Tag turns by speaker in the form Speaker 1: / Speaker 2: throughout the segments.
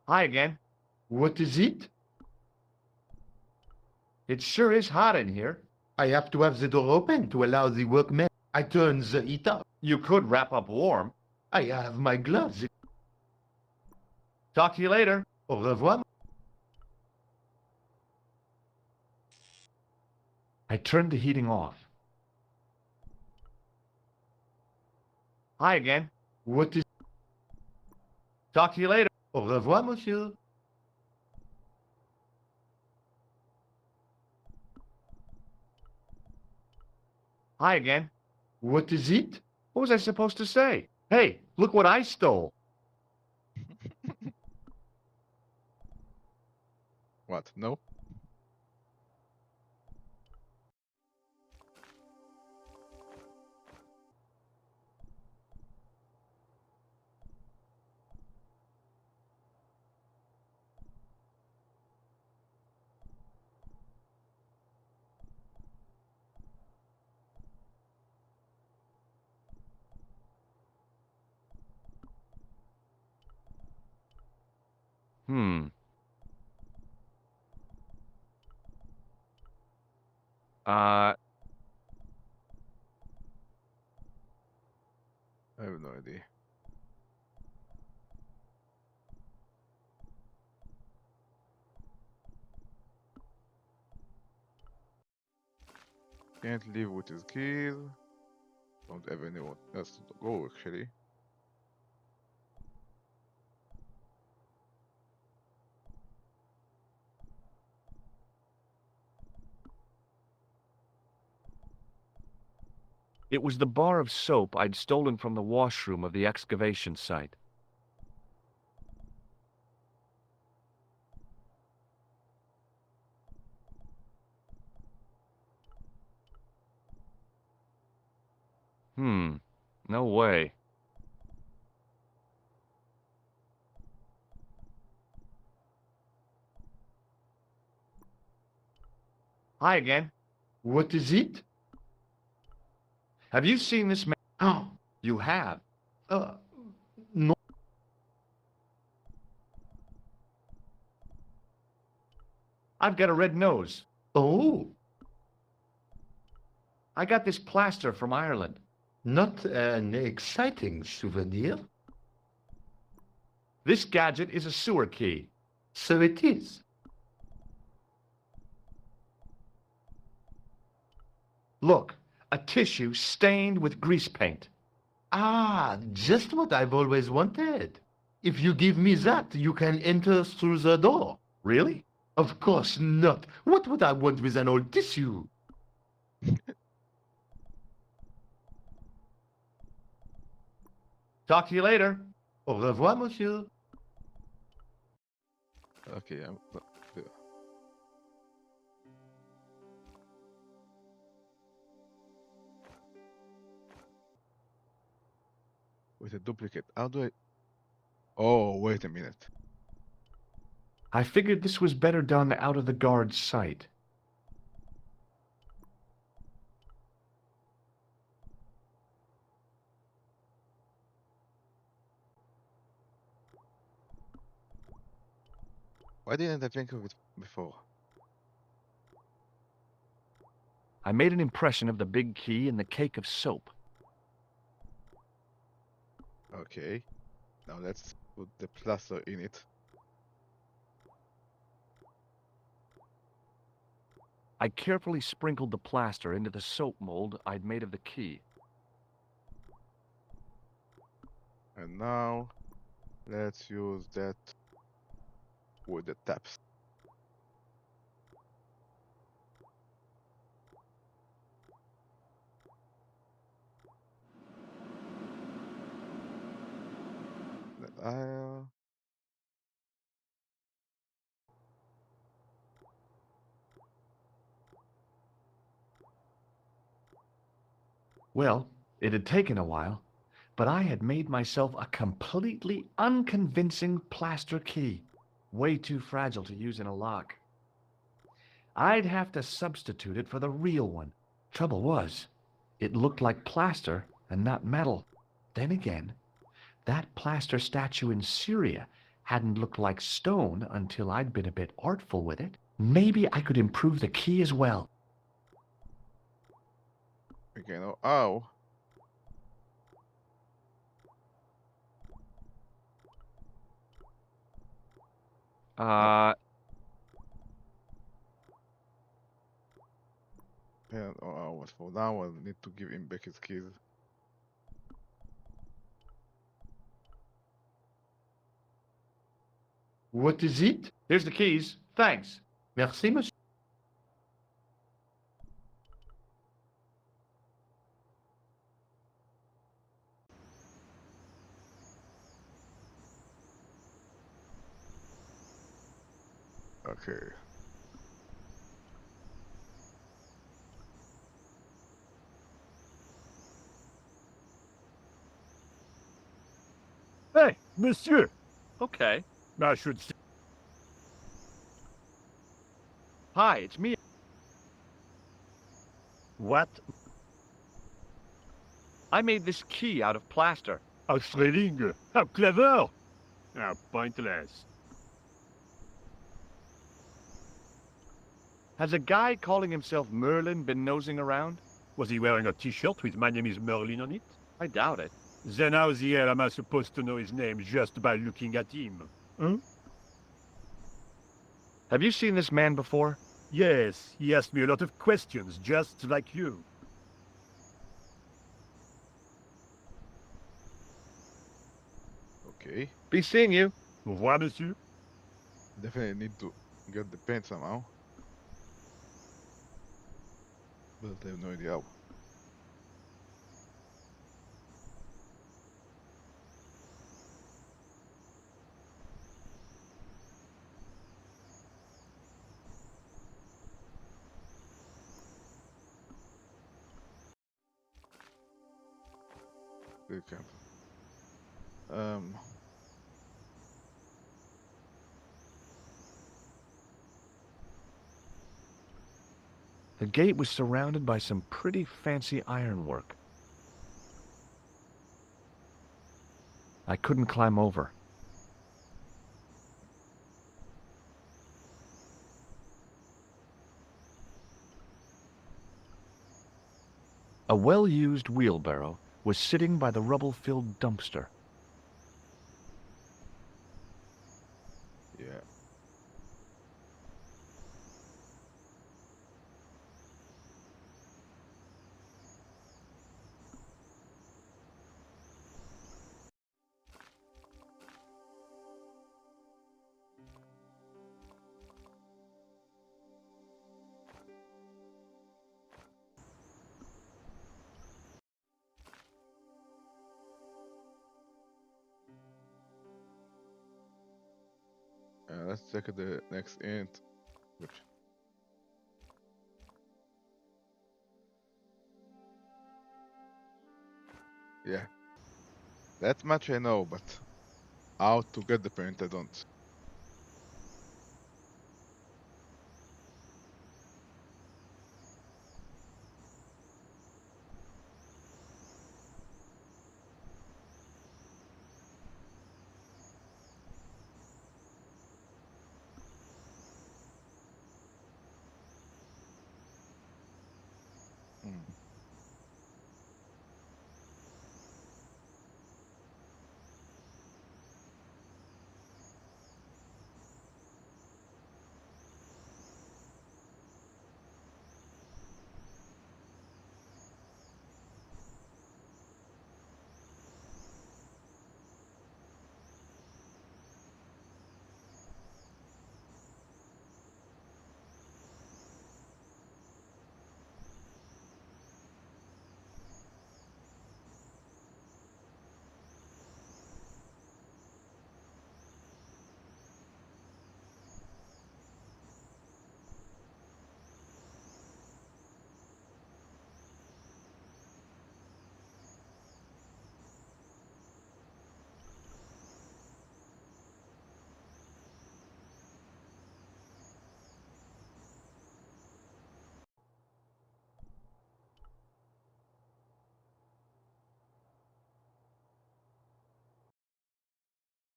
Speaker 1: Hi again.
Speaker 2: What is it?
Speaker 1: It sure is hot in here.
Speaker 2: I have to have the door open to allow the workmen. I turn the heat up.
Speaker 1: You could wrap up warm.
Speaker 2: I have my gloves.
Speaker 1: Talk to you later.
Speaker 2: Au revoir.
Speaker 1: I turned the heating off. Hi again.
Speaker 2: What is...
Speaker 1: Talk to you later.
Speaker 2: Au revoir, monsieur.
Speaker 1: Hi again.
Speaker 2: What is it?
Speaker 1: What was I supposed to say? Hey, look what I stole.
Speaker 3: What? No?
Speaker 1: Hmm. Uh,
Speaker 3: I have no idea. Can't leave with his keys. Don't have anyone else to go actually.
Speaker 1: it was the bar of soap I'd stolen from the washroom of the excavation site. Hmm. No way. Hi again.
Speaker 2: What is it?
Speaker 1: Have you seen this man?
Speaker 2: Oh,
Speaker 1: You have.
Speaker 2: uh, no.
Speaker 1: I've got a red nose.
Speaker 2: Oh,
Speaker 1: I got this plaster from Ireland.
Speaker 2: not an exciting souvenir.
Speaker 1: This gadget is a sewer key.
Speaker 2: So it is.
Speaker 1: Look, a tissue stained with grease paint.
Speaker 2: Ah, just what I've always wanted. If you give me that, you can enter through the door.
Speaker 1: Really?
Speaker 2: Of course not. What would I want with an old tissue?
Speaker 1: Talk to you later.
Speaker 2: Au revoir, monsieur.
Speaker 3: Okay, I'm the- with a duplicate. How do I? Oh, wait a minute.
Speaker 1: I figured this was better done out of the guard's sight.
Speaker 3: Why didn't I think of it before?
Speaker 1: I made an impression of the big key in the cake of soap.
Speaker 3: Okay. Now let's put the plaster in it.
Speaker 1: I carefully sprinkled the plaster into the soap mold I'd made of the key.
Speaker 3: And now let's use that with the taps. Uh,
Speaker 1: Well, it had taken a while, but I had made myself a completely unconvincing plaster key. Way too fragile to use in a lock. I'd have to substitute it for the real one. Trouble was, it looked like plaster and not metal. Then again, that plaster statue in Syria hadn't looked like stone until I'd been a bit artful with it. Maybe I could improve the key as well.
Speaker 3: Okay, now, ow.
Speaker 4: Uh,
Speaker 3: Yeah, oh, for now, I'll need to give him back his keys.
Speaker 2: What is it?
Speaker 1: Here's the keys. Thanks.
Speaker 2: Merci, monsieur.
Speaker 3: Okay.
Speaker 5: Hey, monsieur!
Speaker 4: okay.
Speaker 5: I should say.
Speaker 1: Hi, it's me.
Speaker 5: What?
Speaker 1: I made this key out of plaster.
Speaker 5: Australing? How clever! How pointless.
Speaker 1: Has a guy calling himself Merlin been nosing around?
Speaker 5: Was he wearing a t-shirt with "My name is Merlin" on it?
Speaker 1: I doubt it.
Speaker 5: Then how the hell am I supposed to know his name just by looking at him? Huh?
Speaker 1: Have you seen this man before?
Speaker 5: Yes, he asked me a lot of questions, just like you.
Speaker 3: Okay.
Speaker 1: Be seeing you.
Speaker 5: Au revoir, monsieur.
Speaker 3: Definitely need to get the paint somehow. But I have no idea how. Good camp. Um,
Speaker 1: The gate was surrounded by some pretty fancy ironwork. I couldn't climb over. A well-used wheelbarrow was sitting by the rubble-filled dumpster.
Speaker 3: yeah. Let's check the next int. Which, yeah. That much I know, but how to get the paint I don't. Hmm.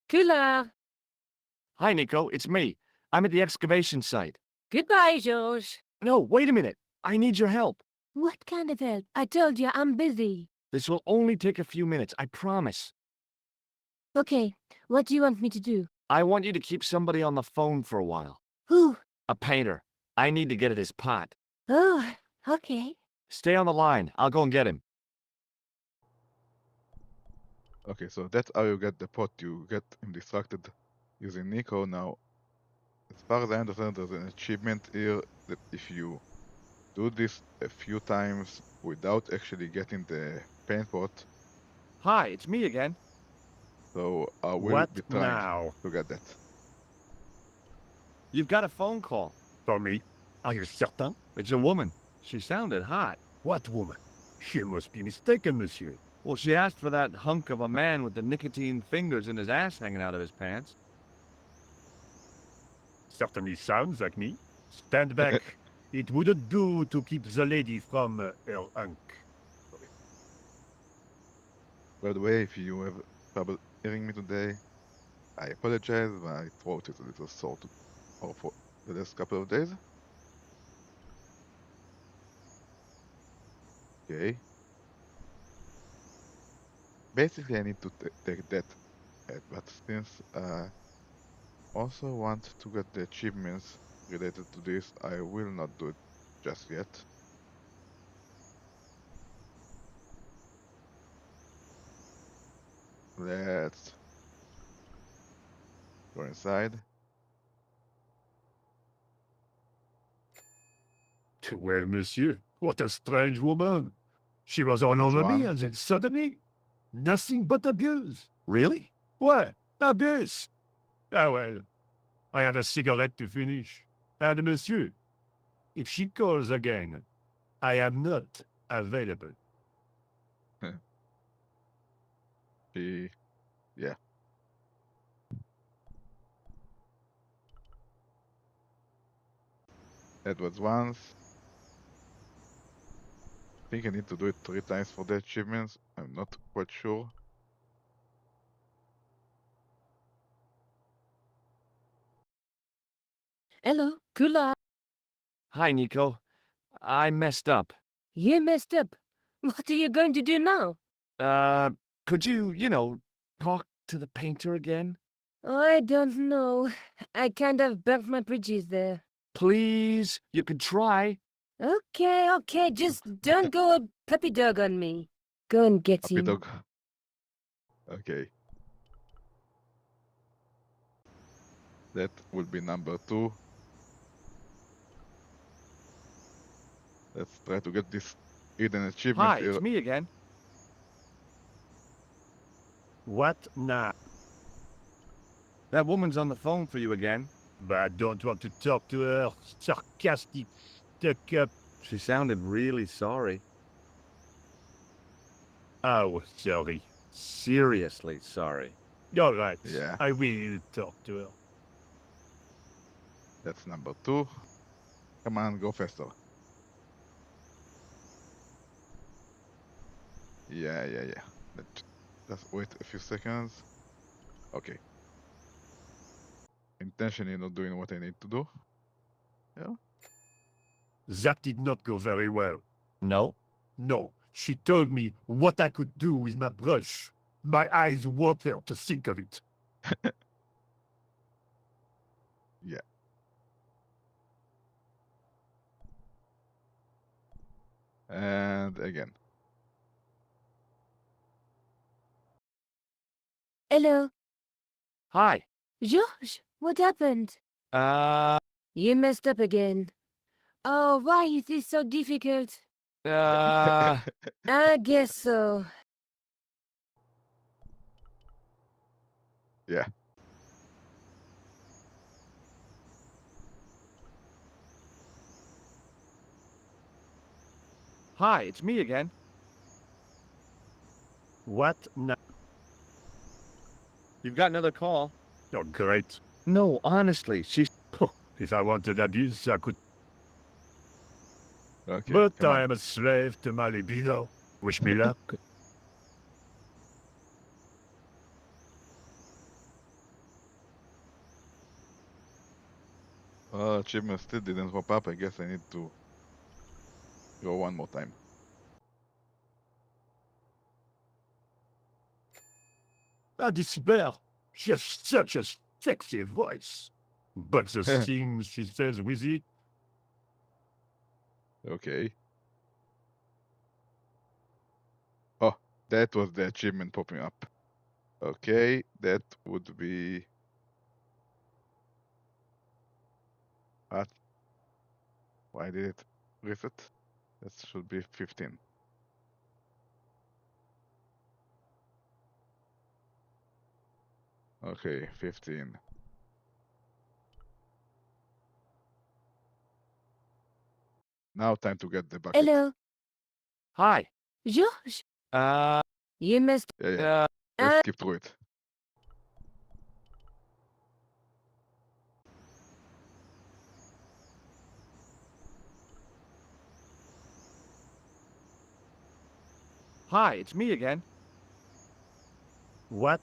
Speaker 6: Killer!
Speaker 1: Hi, Nico. It's me. I'm at the excavation site.
Speaker 6: Goodbye, George.
Speaker 1: No, wait a minute. I need your help.
Speaker 6: What kind of help? I told you I'm busy.
Speaker 1: This will only take a few minutes, I promise.
Speaker 6: Okay, what do you want me to do?
Speaker 1: I want you to keep somebody on the phone for a while.
Speaker 6: Who?
Speaker 1: A painter. I need to get at his pot.
Speaker 6: Oh, okay.
Speaker 1: Stay on the line. I'll go and get him.
Speaker 3: Okay, so that's how you get the pot. You get him distracted using Nico. Now, as far as I understand, there's an achievement here that if you do this a few times without actually getting the paint pot,
Speaker 1: Hi, it's me again.
Speaker 3: so I will
Speaker 5: What
Speaker 3: be trying
Speaker 5: now?
Speaker 3: to get that.
Speaker 1: You've got a phone call.
Speaker 5: For me? Are you certain?
Speaker 1: It's a woman. She sounded hot.
Speaker 5: What woman? She must be mistaken, monsieur.
Speaker 1: Well, she asked for that hunk of a man with the nicotine fingers and his ass hanging out of his pants.
Speaker 5: Certainly sounds like me. Stand back. It wouldn't do to keep the lady from her unk.
Speaker 3: By the way, if you have trouble hearing me today, I apologize. My throat is a little sore for the last couple of days. Okay. Basically, I need to take that, but since I also want to get the achievements related to this, I will not do it just yet. Let's go inside.
Speaker 5: Well, monsieur, what a strange woman. She was all over me,
Speaker 3: one.
Speaker 5: and then suddenly, nothing but abuse.
Speaker 1: Really?
Speaker 5: What? Abuse? Ah well, I had a cigarette to finish. And monsieur, if she calls again, I am not available.
Speaker 3: Yeah. That was once. I think I need to do it 3 times for the achievements. I'm not quite sure.
Speaker 6: Hello, Kula.
Speaker 1: Hi, Nico. I messed up.
Speaker 6: You messed up. What are you going to do now?
Speaker 1: Could you, talk to the painter again?
Speaker 6: I don't know. I kind of burnt my bridges there.
Speaker 1: Please? You could try.
Speaker 6: Okay, just don't go puppy dog on me. Go and get
Speaker 3: Puppy
Speaker 6: him.
Speaker 3: dog. Okay. That will be number 2. Let's try to get this hidden achievement
Speaker 1: Hi,
Speaker 3: here.
Speaker 1: it's me again.
Speaker 5: What now?
Speaker 1: That woman's on the phone for you again.
Speaker 5: But I don't want to talk to her. Sarcastic, stuck-up.
Speaker 1: She sounded really sorry.
Speaker 5: Oh, sorry.
Speaker 1: Seriously sorry.
Speaker 5: All right.
Speaker 3: Yeah.
Speaker 5: I will talk to her.
Speaker 3: That's number 2. Come on, go faster. Yeah. Let's just wait a few seconds. Okay. Intentionally not doing what I need to do. Yeah.
Speaker 5: That did not go very well.
Speaker 1: No?
Speaker 5: No, she told me what I could do with my brush. My eyes water to think of it.
Speaker 3: Yeah. And again.
Speaker 6: Hello,
Speaker 1: Hi.
Speaker 6: George. What happened?
Speaker 1: Uh,
Speaker 6: You messed up again. Oh, why is this so difficult?
Speaker 1: uh...
Speaker 6: I guess so.
Speaker 3: Yeah.
Speaker 1: Hi, it's me again.
Speaker 5: What now?
Speaker 1: You've got another call.
Speaker 5: Oh, great.
Speaker 1: No, honestly, she's...
Speaker 5: If I wanted abuse, I could.
Speaker 3: Okay.
Speaker 5: But
Speaker 3: come
Speaker 5: I
Speaker 3: on.
Speaker 5: am a slave to my libido. Wish me luck.
Speaker 3: achievement still didn't pop up. I guess I need to go one more time.
Speaker 5: I despair. She has such a sexy voice. But the things she says with it,
Speaker 3: Okay. Oh, that was the achievement popping up. Okay, that would be... What? Why did it reset? That should be 15. Okay, 15. Now time to get the bucket.
Speaker 6: Hello,
Speaker 4: Hi.
Speaker 6: George.
Speaker 4: Uh,
Speaker 6: You must.
Speaker 3: Yeah. Let's skip through it.
Speaker 4: hi, it's me again.
Speaker 5: what?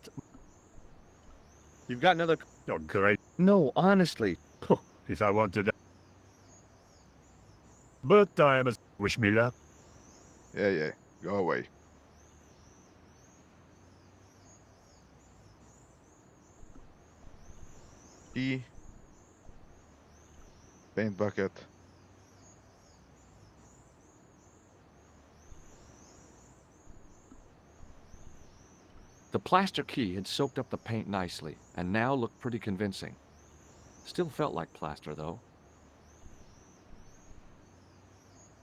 Speaker 4: You've got another.
Speaker 5: Oh, great.
Speaker 4: No, honestly.
Speaker 5: If I wanted. But I am a. Wish me luck.
Speaker 3: Yeah. Go away. E. Paint bucket.
Speaker 1: The plaster key had soaked up the paint nicely, and now looked pretty convincing. Still felt like plaster, though.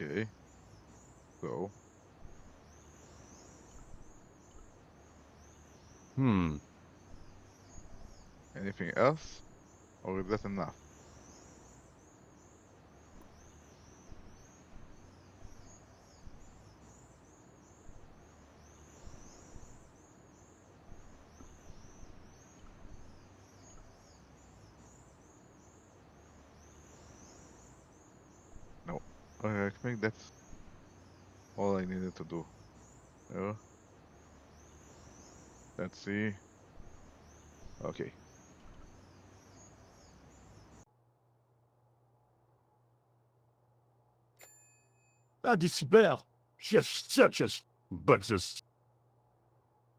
Speaker 3: Okay. Go. Anything else? Or is that enough? No. I think that's all I needed to do. Yeah. Let's see. Okay.
Speaker 5: I despair. She has such a. But the.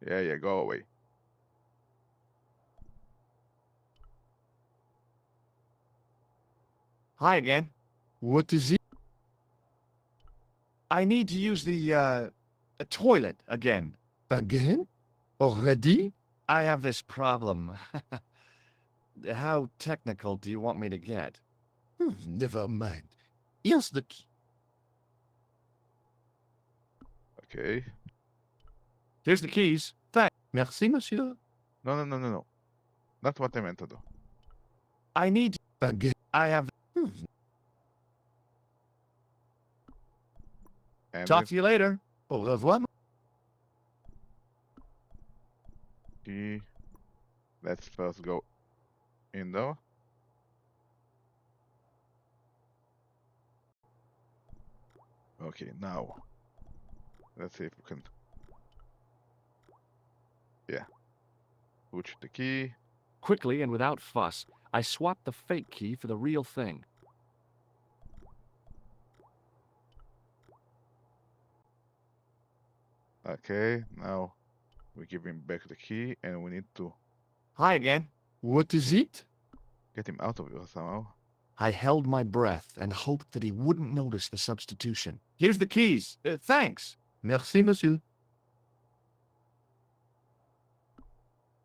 Speaker 3: Yeah, go away.
Speaker 4: Hi again.
Speaker 5: What is it?
Speaker 4: I need to use the toilet again.
Speaker 5: Again? Already?
Speaker 4: I have this problem. How technical do you want me to get?
Speaker 5: Never mind. Here's the key.
Speaker 3: Okay.
Speaker 4: Here's the keys. Thanks.
Speaker 5: Merci, monsieur.
Speaker 3: No. Not what I meant to do.
Speaker 4: I need.
Speaker 5: Again.
Speaker 4: I have.
Speaker 3: And
Speaker 4: Talk to you later.
Speaker 5: Au revoir.
Speaker 3: key. Let's first go in though. Okay, now let's see if we can. Yeah. Push the key.
Speaker 1: Quickly and without fuss, I swapped the fake key for the real thing.
Speaker 3: Okay, now we give him back the key and we need to
Speaker 4: Hi again.
Speaker 5: What is it?
Speaker 3: get him out of here somehow.
Speaker 1: I held my breath and hoped that he wouldn't notice the substitution.
Speaker 4: Here's the keys. Thanks.
Speaker 5: Merci, monsieur.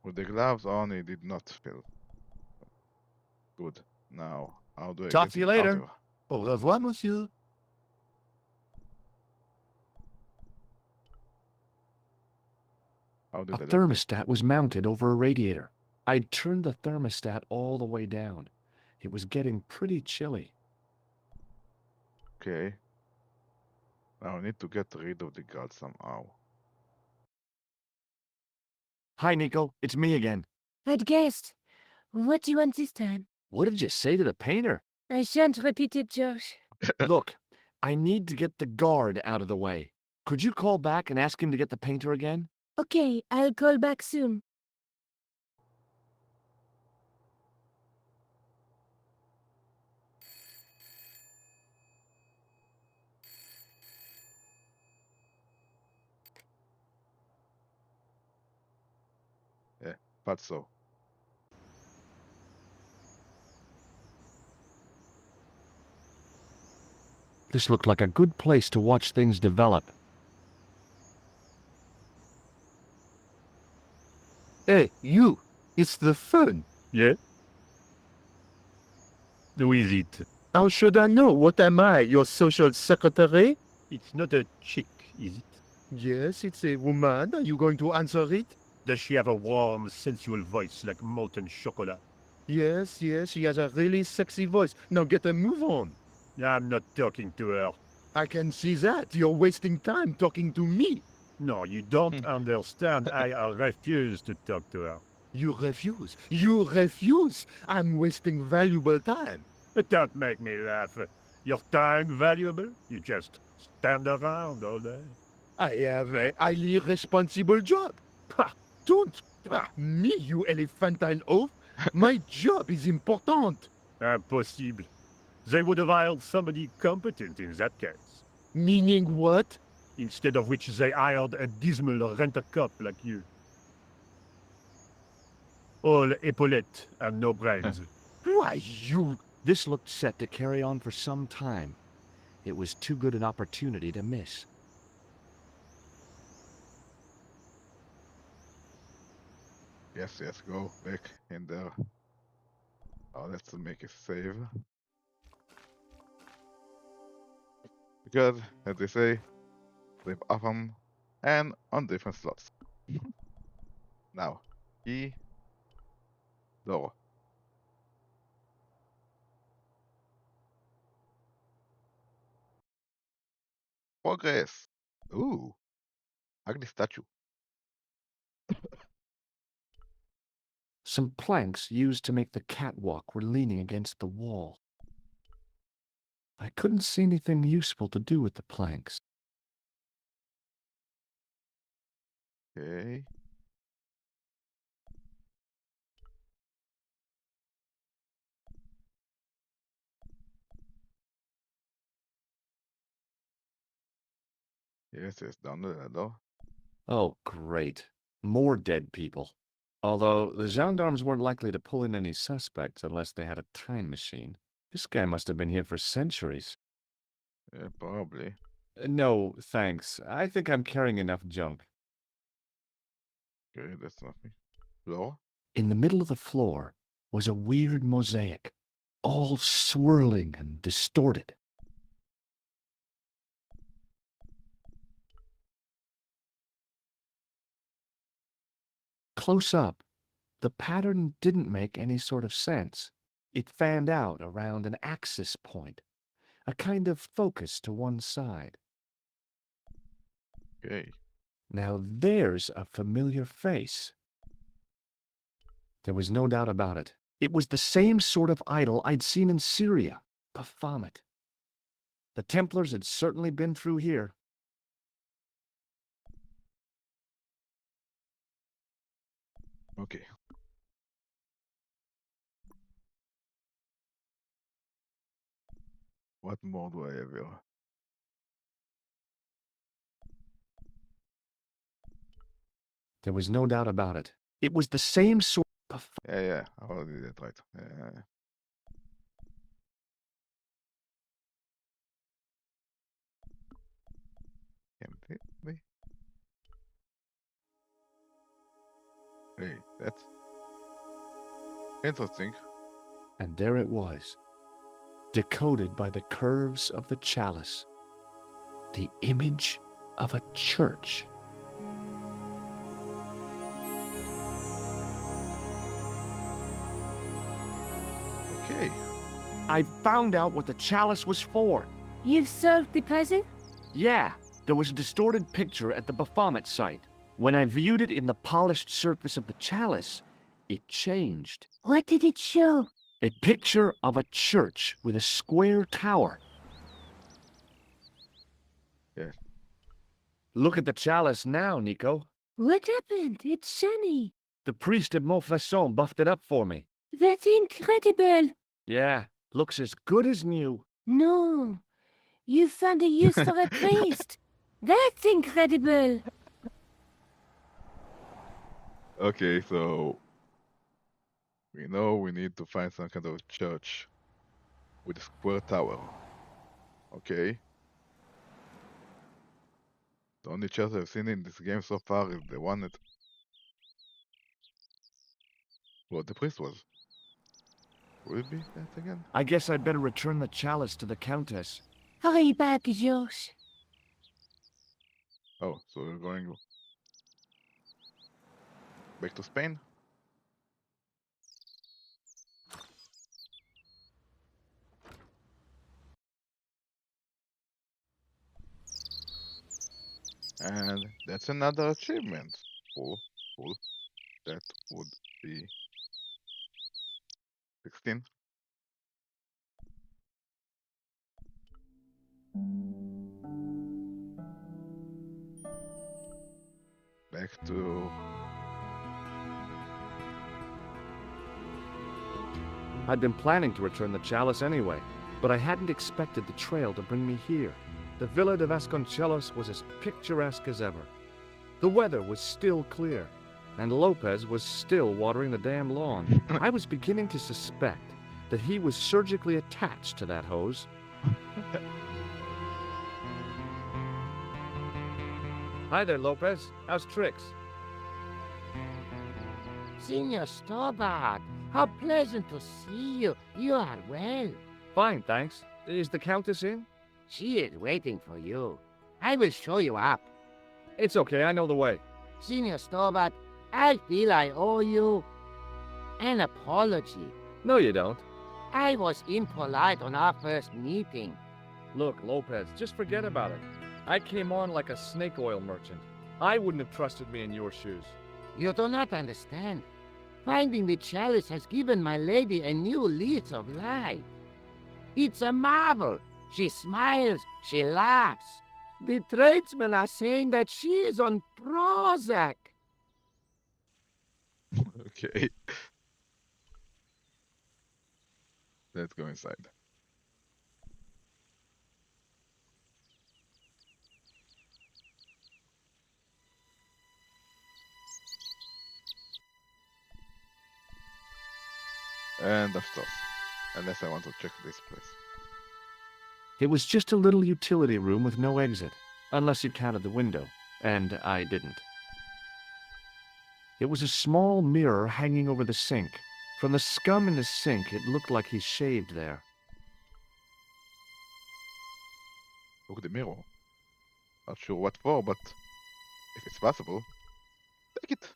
Speaker 3: With the gloves on, he did not feel good. Now, how do I
Speaker 4: Talk
Speaker 3: get
Speaker 4: to you
Speaker 3: him out
Speaker 4: later.
Speaker 3: of here?
Speaker 5: Au revoir, monsieur.
Speaker 3: How
Speaker 1: A
Speaker 3: did I do that?
Speaker 1: thermostat was mounted over a radiator. I'd turned the thermostat all the way down. It was getting pretty chilly.
Speaker 3: Okay. Now I need to get rid of the guard somehow.
Speaker 1: Hi, Nico. It's me again.
Speaker 6: I'd guessed. What do you want this time?
Speaker 1: What did you say to the painter?
Speaker 6: I shan't repeat it, Josh.
Speaker 1: Look, I need to get the guard out of the way. Could you call back and ask him to get the painter again?
Speaker 6: Okay, I'll call back soon.
Speaker 3: Pazzo.
Speaker 1: This looked like a good place to watch things develop.
Speaker 2: Hey, you! It's the fun.
Speaker 5: Yeah? Who is it?
Speaker 2: How should I know? What am I, your social secretary?
Speaker 5: It's not a chick, is it?
Speaker 2: Yes, it's a woman. Are you going to answer it?
Speaker 5: Does she have a warm, sensual voice like molten chocolate?
Speaker 2: Yes, yes, she has a really sexy voice. Now get a move on.
Speaker 5: I'm not talking to her.
Speaker 2: I can see that. You're wasting time talking to me.
Speaker 5: No, you don't understand. I refuse to talk to her.
Speaker 2: You refuse. You refuse. I'm wasting valuable time.
Speaker 5: But don't make me laugh. Your time valuable? You just stand around all day.
Speaker 2: I have a highly responsible job. Ha! Don't! Me, you elephantine oaf. My job is important.
Speaker 5: Impossible. They would have hired somebody competent in that case.
Speaker 2: Meaning what?
Speaker 5: Instead of which they hired a dismal rent-a-cop like you. All epaulettes and no brains.
Speaker 2: Why, you...
Speaker 1: This looked set to carry on for some time. It was too good an opportunity to miss.
Speaker 3: Yes, yes, go back in there. Oh, let's make a save. Because, as they say, save often and on different slots. Now, key, door. Progress. Ooh, ugly statue.
Speaker 1: Some planks used to make the catwalk were leaning against the wall. I couldn't see anything useful to do with the planks.
Speaker 3: Okay. Yes, yes, down the ladder.
Speaker 1: Oh, great. More dead people. Although the gendarmes weren't likely to pull in any suspects unless they had a time machine. This guy must have been here for centuries.
Speaker 3: Yeah, probably.
Speaker 1: No, thanks. I think I'm carrying enough junk.
Speaker 3: Okay, that's nothing. Floor.
Speaker 1: In the middle of the floor was a weird mosaic, all swirling and distorted. Close up, the pattern didn't make any sort of sense. It fanned out around an axis point, a kind of focus to one side.
Speaker 3: Okay.
Speaker 1: Now there's a familiar face. There was no doubt about it. It was the same sort of idol I'd seen in Syria, Baphomet. The Templars had certainly been through here.
Speaker 3: Okay. What more do I have here?
Speaker 1: There was no doubt about it. It was the same sort of...
Speaker 3: Yeah, I already did that right. Empty. Hey, that's interesting.
Speaker 1: And there it was, decoded by the curves of the chalice. The image of a church.
Speaker 3: Okay.
Speaker 1: I found out what the chalice was for.
Speaker 6: You've solved the puzzle?
Speaker 1: Yeah, there was a distorted picture at the Baphomet site. When I viewed it in the polished surface of the chalice, it changed.
Speaker 6: What did it show?
Speaker 1: A picture of a church with a square tower.
Speaker 3: Yeah.
Speaker 1: Look at the chalice now, Nico.
Speaker 6: What happened? It's shiny.
Speaker 1: The priest at Montfaucon buffed it up for me.
Speaker 6: That's incredible.
Speaker 1: Yeah, looks as good as new.
Speaker 6: No. You found a use for a priest. That's incredible.
Speaker 3: Okay, so We know we need to find some kind of church with a square tower. Okay. The only church I've seen in this game so far is the one that the priest was. Will it be that again?
Speaker 1: I guess I'd better return the chalice to the Countess.
Speaker 6: Hurry back, Josh.
Speaker 3: Oh, so we're going back to Spain? And that's another achievement. Cool, cool. That would be 16. Back to
Speaker 1: I'd been planning to return the chalice anyway, but I hadn't expected the trail to bring me here. The Villa de Vasconcelos was as picturesque as ever. The weather was still clear, and Lopez was still watering the damn lawn. I was beginning to suspect that he was surgically attached to that hose. Hi there, Lopez. How's tricks?
Speaker 7: Senor Stobart, how pleasant to see you. You are well.
Speaker 1: Fine, thanks. Is the Countess in?
Speaker 7: She is waiting for you. I will show you up.
Speaker 1: It's okay, I know the way.
Speaker 7: Senor Stobart, I feel I owe you an apology.
Speaker 1: No, you don't.
Speaker 7: I was impolite on our first meeting.
Speaker 1: Look, Lopez, just forget about it. I came on like a snake oil merchant. I wouldn't have trusted me in your shoes.
Speaker 7: You do not understand. Finding the chalice has given my lady a new lease of life. It's a marvel. She smiles, she laughs. The tradesmen are saying that she is on Prozac.
Speaker 3: okay. Let's go inside. And of course, unless I want to check this place.
Speaker 1: It was just a little utility room with no exit, unless you counted the window, and I didn't. It was a small mirror hanging over the sink. From the scum in the sink, it looked like he shaved there.
Speaker 3: Look at the mirror. Not sure what for, but if it's possible, take it.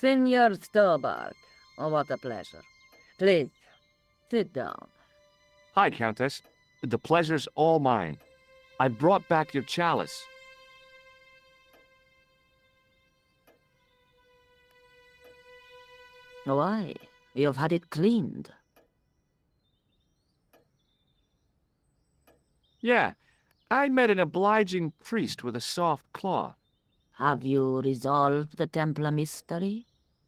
Speaker 6: Senor Stobart. Oh, what a pleasure. Please, sit down.
Speaker 1: Hi, Countess. The pleasure's all mine. I brought back your chalice.
Speaker 6: Why? You've had it cleaned.
Speaker 1: Yeah, I met an obliging priest with a soft claw.
Speaker 6: Have you resolved the Templar mystery?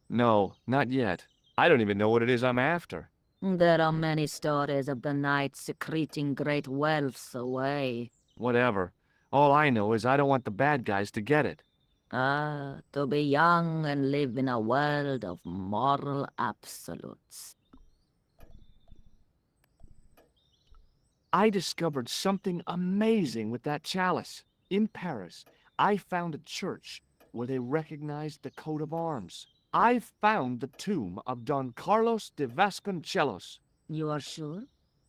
Speaker 1: No, not yet. I don't even know what it is I'm after.
Speaker 6: There are many stories of the knight secreting great wealths away.
Speaker 1: Whatever. All I know is I don't want the bad guys to get it.
Speaker 6: Ah, to be young and live in a world of moral absolutes.
Speaker 1: I discovered something amazing with that chalice. In Paris, I found a church where they recognized the coat of arms. I found the tomb of Don Carlos de Vasconcelos.
Speaker 6: You are sure?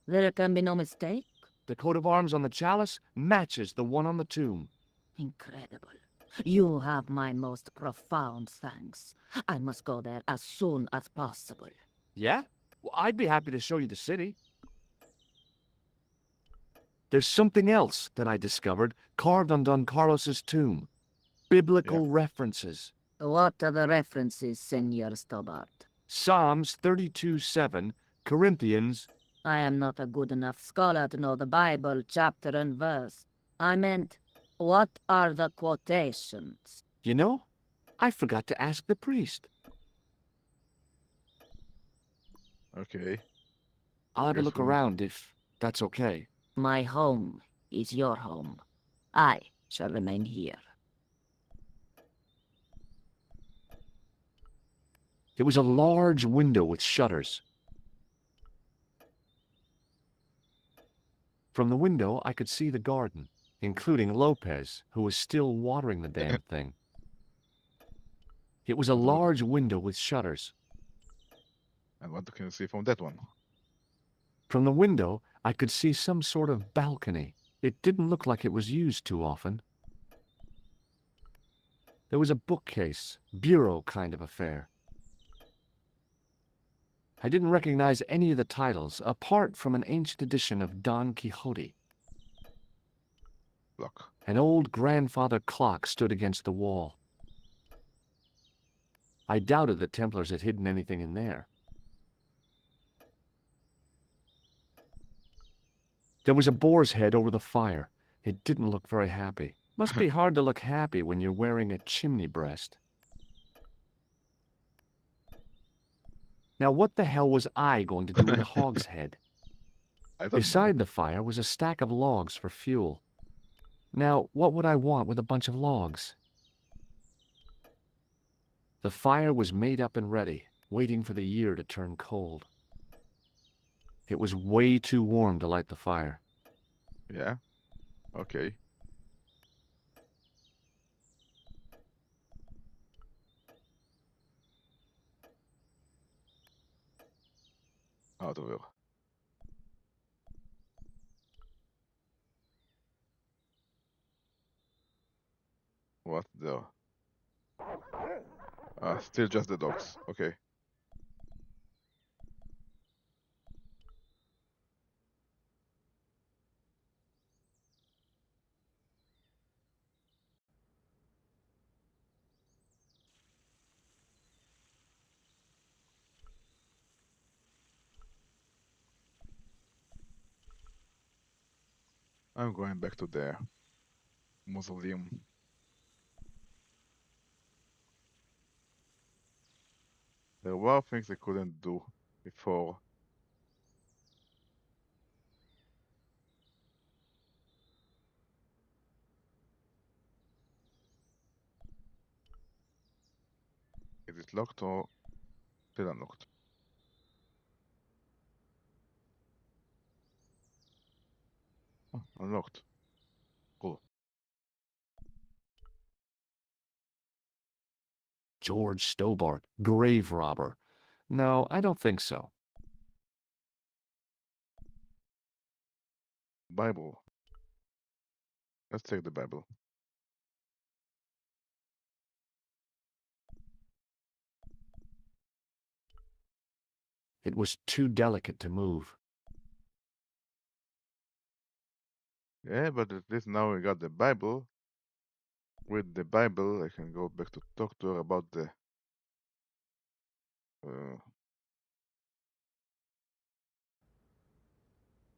Speaker 6: There can be no mistake?
Speaker 1: The coat of arms on the chalice matches the one on the tomb.
Speaker 6: Incredible. You have my most profound thanks. I must go there as soon as possible.
Speaker 1: Yeah? Well, I'd be happy to show you the city. There's something else that I discovered carved on Don Carlos's tomb. Biblical references.
Speaker 6: What are the references, Senor Stobart?
Speaker 1: Psalms 32:7, Corinthians.
Speaker 6: I am not a good enough scholar to know the Bible chapter and verse. I meant, what are the quotations?
Speaker 1: You know, I forgot to ask the priest.
Speaker 3: Okay.
Speaker 1: I'll have a
Speaker 3: Guess
Speaker 1: look
Speaker 3: we-
Speaker 1: around if that's okay.
Speaker 6: My home is your home. I shall remain here.
Speaker 1: It was a large window with shutters. From the window, I could see the garden, including Lopez, who was still watering the damn thing. It was a large window with shutters.
Speaker 3: And what can you see from that one?
Speaker 1: From the window, I could see some sort of balcony. It didn't look like it was used too often. There was a bookcase, bureau kind of affair. I didn't recognize any of the titles, apart from an ancient edition of Don Quixote.
Speaker 3: Lock.
Speaker 1: An old grandfather clock stood against the wall. I doubted the Templars had hidden anything in there. There was a boar's head over the fire. It didn't look very happy. Must be hard to look happy when you're wearing a chimney breast. Now what the hell was I going to do with a hog's head?
Speaker 3: I don't
Speaker 1: Beside
Speaker 3: know.
Speaker 1: the fire was a stack of logs for fuel. Now, what would I want with a bunch of logs? The fire was made up and ready, waiting for the year to turn cold. It was way too warm to light the fire.
Speaker 3: Yeah. Okay. Out of here. What the? Still just the dogs. Okay. I'm going back to the mausoleum. There were things I couldn't do before. Is it locked or still unlocked? Oh, unlocked. Cool.
Speaker 1: George Stobart, grave robber. No, I don't think so.
Speaker 3: Bible. Let's take the Bible.
Speaker 1: It was too delicate to move.
Speaker 3: Yeah, but at least now we got the Bible. With the Bible, I can go back to talk to her about the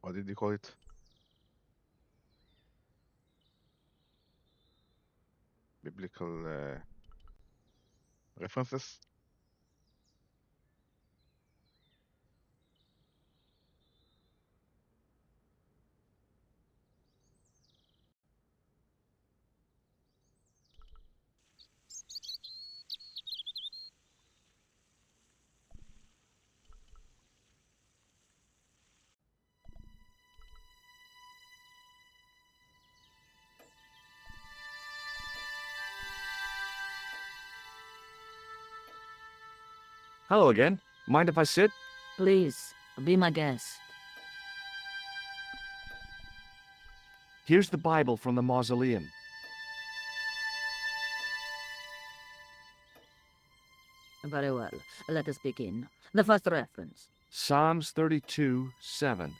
Speaker 3: what did you call it? Biblical references.
Speaker 1: Hello again. Mind if I sit?
Speaker 6: Please, be my guest.
Speaker 1: Here's the Bible from the mausoleum.
Speaker 6: Very well. Let us begin. The first reference.
Speaker 1: Psalms 32:7.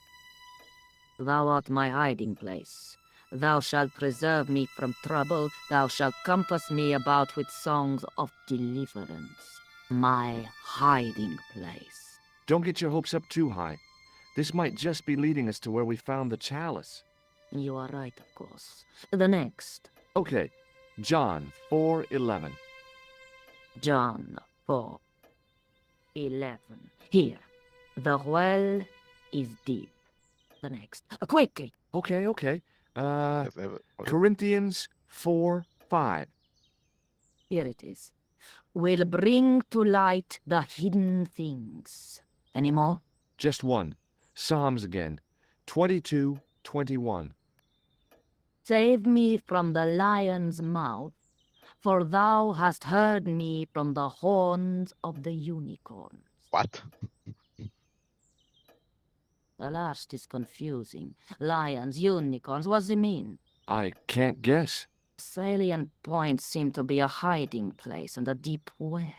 Speaker 6: Thou art my hiding place. Thou shalt preserve me from trouble. Thou shalt compass me about with songs of deliverance. My hiding place.
Speaker 1: Don't get your hopes up too high. This might just be leading us to where we found the chalice.
Speaker 6: You are right, of course. The next.
Speaker 1: Okay, John 4:11.
Speaker 6: John 4:11. Here. The well is deep. The next. Quickly.
Speaker 1: Okay.
Speaker 3: Yes, ever.
Speaker 1: Corinthians 4:5.
Speaker 6: Here it is. Will bring to light the hidden things. Any more?
Speaker 1: Just one. Psalms again. 22:21.
Speaker 6: Save me from the lion's mouth, for thou hast heard me from the horns of the unicorns.
Speaker 3: What?
Speaker 6: The last is confusing. Lions, unicorns, what's it mean?
Speaker 1: I can't guess.
Speaker 6: Salient points seem to be a hiding place and a deep well.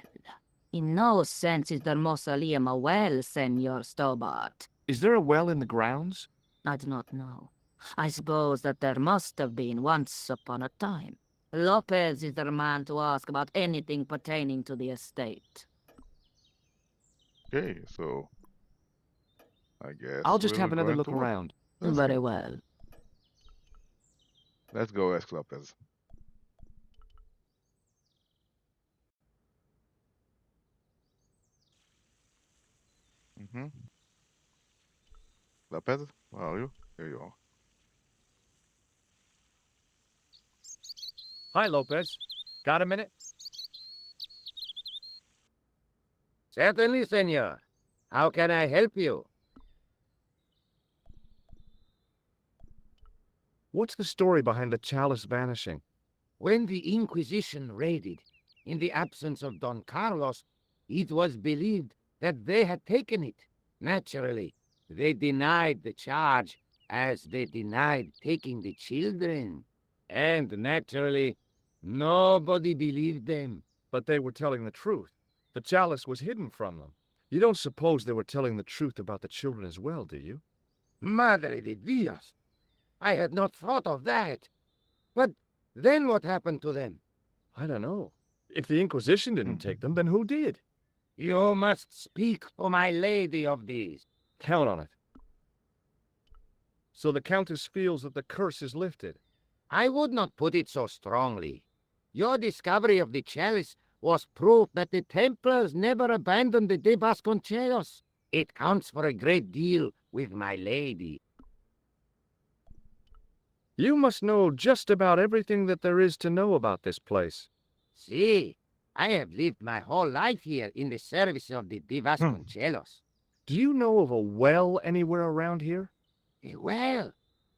Speaker 6: In no sense is the mausoleum a well, Senor Stobart.
Speaker 1: Is there a well in the grounds?
Speaker 6: I do not know. I suppose that there must have been once upon a time. Lopez is the man to ask about anything pertaining to the estate.
Speaker 3: Okay, so I guess
Speaker 1: I'll just
Speaker 3: we're
Speaker 1: have another
Speaker 3: going
Speaker 1: look
Speaker 3: to work.
Speaker 1: around.
Speaker 3: Let's
Speaker 6: Very
Speaker 3: go.
Speaker 6: well.
Speaker 3: Let's go, ask Lopez. Mm-hmm. Lopez, where are you? Here you are.
Speaker 1: Hi, Lopez. Got a minute?
Speaker 7: Certainly, senor. How can I help you?
Speaker 1: What's the story behind the chalice vanishing?
Speaker 7: When the Inquisition raided, in the absence of Don Carlos, it was believed that they had taken it. Naturally, they denied the charge, as they denied taking the children. And naturally, nobody believed them.
Speaker 1: But they were telling the truth. The chalice was hidden from them. You don't suppose they were telling the truth about the children as well, do you?
Speaker 7: Madre de Dios! I had not thought of that. But then what happened to them?
Speaker 1: I don't know. If the Inquisition didn't take them, then who did?
Speaker 7: You must speak to my lady of these.
Speaker 1: Count on it. So the Countess feels that the curse is lifted.
Speaker 7: I would not put it so strongly. Your discovery of the chalice was proof that the Templars never abandoned the de Vasconcelos. It counts for a great deal with my lady.
Speaker 1: You must know just about everything that there is to know about this place.
Speaker 7: See, I have lived my whole life here in the service of the de Vasconcelos.
Speaker 1: Do you know of a well anywhere around here?
Speaker 7: Well,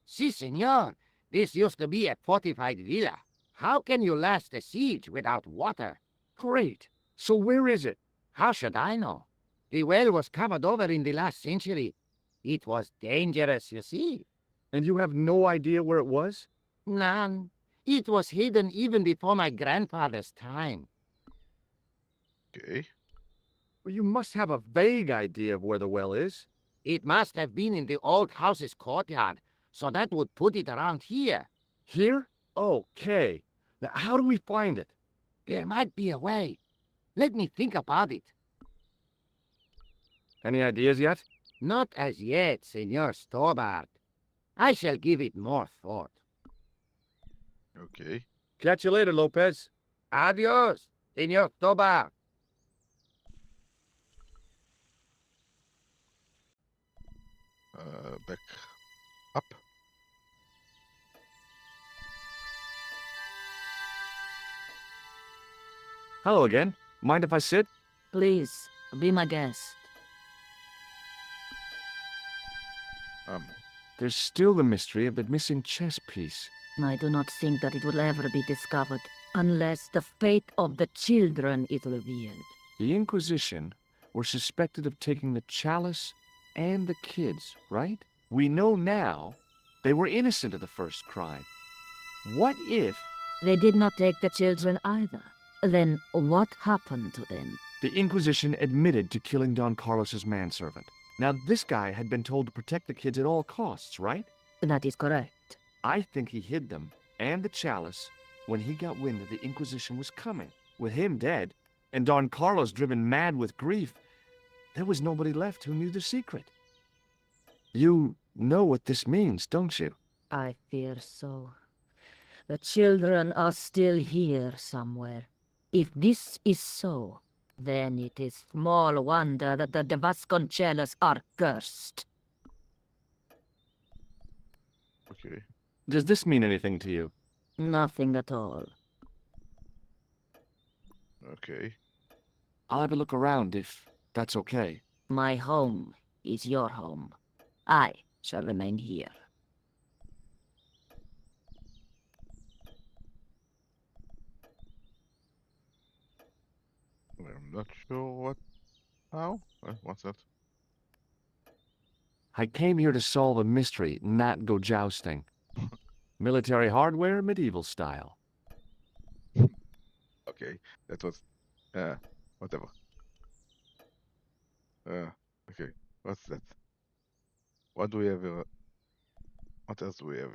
Speaker 7: si, senor. This used to be a fortified villa. How can you last a siege without water?
Speaker 1: Great. So where is it?
Speaker 7: How should I know? The well was covered over in the last century. It was dangerous, you see.
Speaker 1: And you have no idea where it was?
Speaker 7: None. It was hidden even before my grandfather's time.
Speaker 3: Okay.
Speaker 1: Well, you must have a vague idea of where the well is.
Speaker 7: It must have been in the old house's courtyard, so that would put it around here.
Speaker 1: Here? Okay. Now, how do we find it?
Speaker 7: There might be a way. Let me think about it.
Speaker 1: Any ideas yet?
Speaker 7: Not as yet, Senor Stobart. I shall give it more thought.
Speaker 3: Okay.
Speaker 1: Catch you later, Lopez.
Speaker 7: Adios, Senor Stobart.
Speaker 3: Back up.
Speaker 1: Hello again. Mind if I sit?
Speaker 6: Please, be my guest.
Speaker 1: There's still the mystery of the missing chess piece.
Speaker 6: I do not think that it will ever be discovered unless the fate of the children is revealed.
Speaker 1: The Inquisition were suspected of taking the chalice and the kids, right? We know now they were innocent of the first crime. What if
Speaker 6: They did not take the children either. Then what happened to them?
Speaker 1: the Inquisition admitted to killing Don Carlos's manservant? Now, this guy had been told to protect the kids at all costs, right?
Speaker 6: That is correct.
Speaker 1: I think he hid them and the chalice when he got wind that the Inquisition was coming. With him dead, and Don Carlos driven mad with grief, there was nobody left who knew the secret. You know what this means, don't you?
Speaker 6: I fear so. The children are still here somewhere. If this is so, then it is small wonder that the de Vasconcelos are cursed.
Speaker 3: Okay.
Speaker 4: Does this mean anything to you?
Speaker 6: Nothing at all.
Speaker 3: Okay.
Speaker 4: I'll have a look around if that's okay.
Speaker 6: My home is your home. I shall remain here.
Speaker 3: I'm not sure what. How? What's that?
Speaker 4: I came here to solve a mystery, not go jousting. Military hardware, medieval style.
Speaker 3: Okay, that was. Uh, whatever. Okay. What's that? What do we have? What else do we have?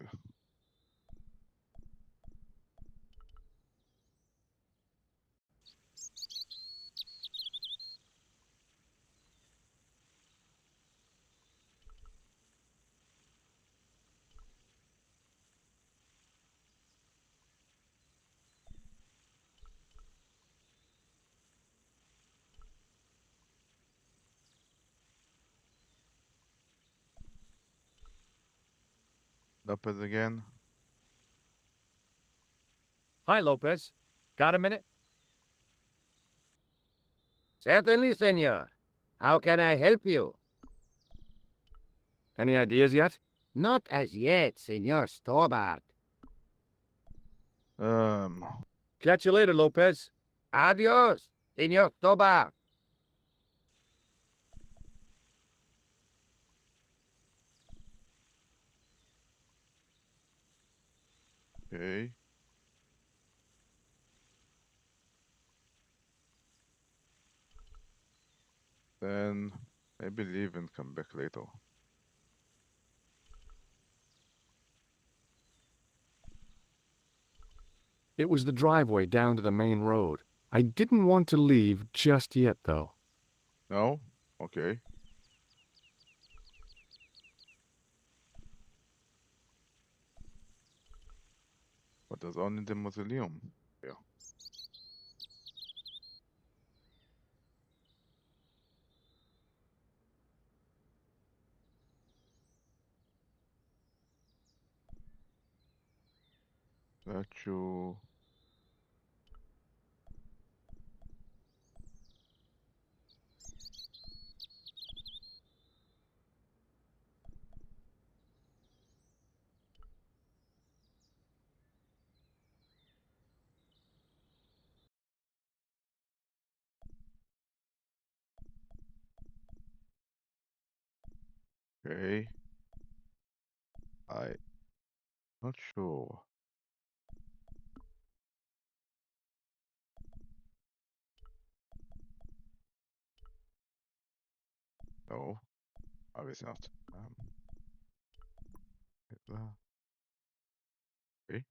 Speaker 3: Lopez again.
Speaker 8: Hi, Lopez. Got a minute?
Speaker 7: Certainly, senor. How can I help you?
Speaker 4: Any ideas yet?
Speaker 7: Not as yet, Senor Stobart.
Speaker 3: Um.
Speaker 8: Catch you later, Lopez.
Speaker 7: Adios, Senor Stobart.
Speaker 3: Okay. Then maybe leave and come back later.
Speaker 4: It was the driveway down to the main road. I didn't want to leave just yet, though.
Speaker 3: No? Okay. But there's only the mausoleum. Yeah. Statue. Okay. I not sure. No, obviously not. Okay.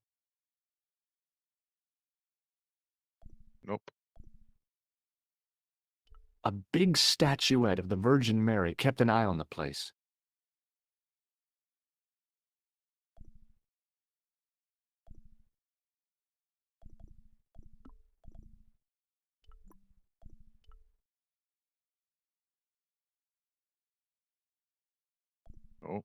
Speaker 3: Nope.
Speaker 4: A big statuette of the Virgin Mary kept an eye on the place.
Speaker 3: No.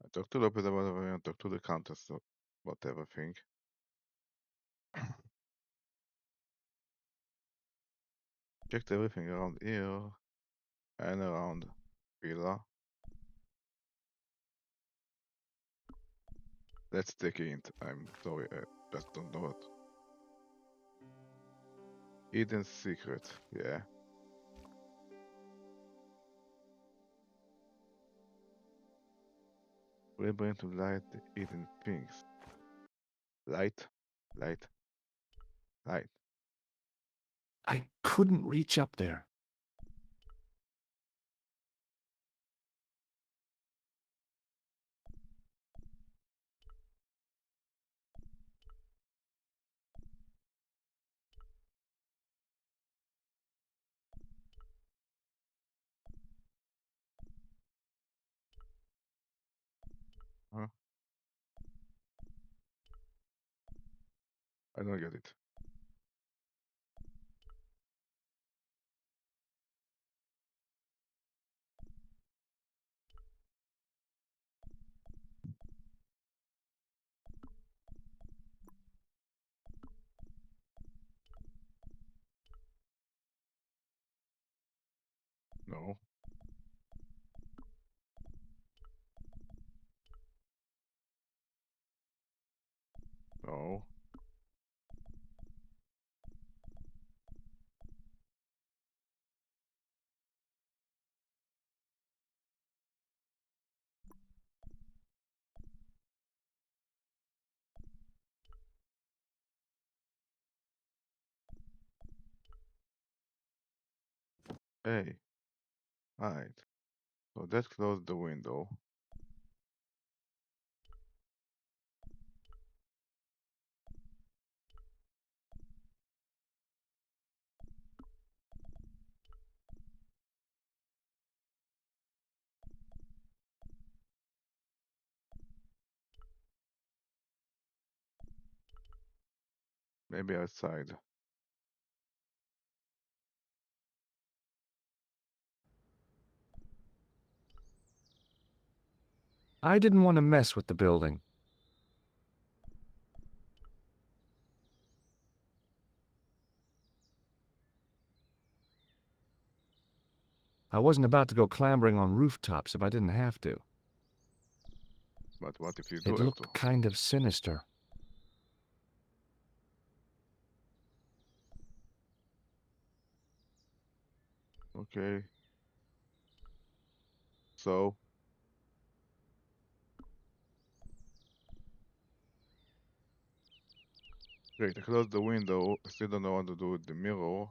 Speaker 3: I talked to Lopez about everything. I talked to the countess about everything. Checked everything around here and around Villa. Let's take a hint. I'm sorry, I just don't know it. Hidden secret, yeah. We're going to light the hidden things. Light, light, light.
Speaker 4: I couldn't reach up there.
Speaker 3: Huh? I don't get it. Hey, right. So that closed the window. Maybe outside.
Speaker 4: I didn't want to mess with the building. I wasn't about to go clambering on rooftops if I didn't have to.
Speaker 3: But what if you do
Speaker 4: It
Speaker 3: have to?
Speaker 4: looked kind of sinister.
Speaker 3: Okay. So, great. I closed the window. I still don't know what to do with the mirror.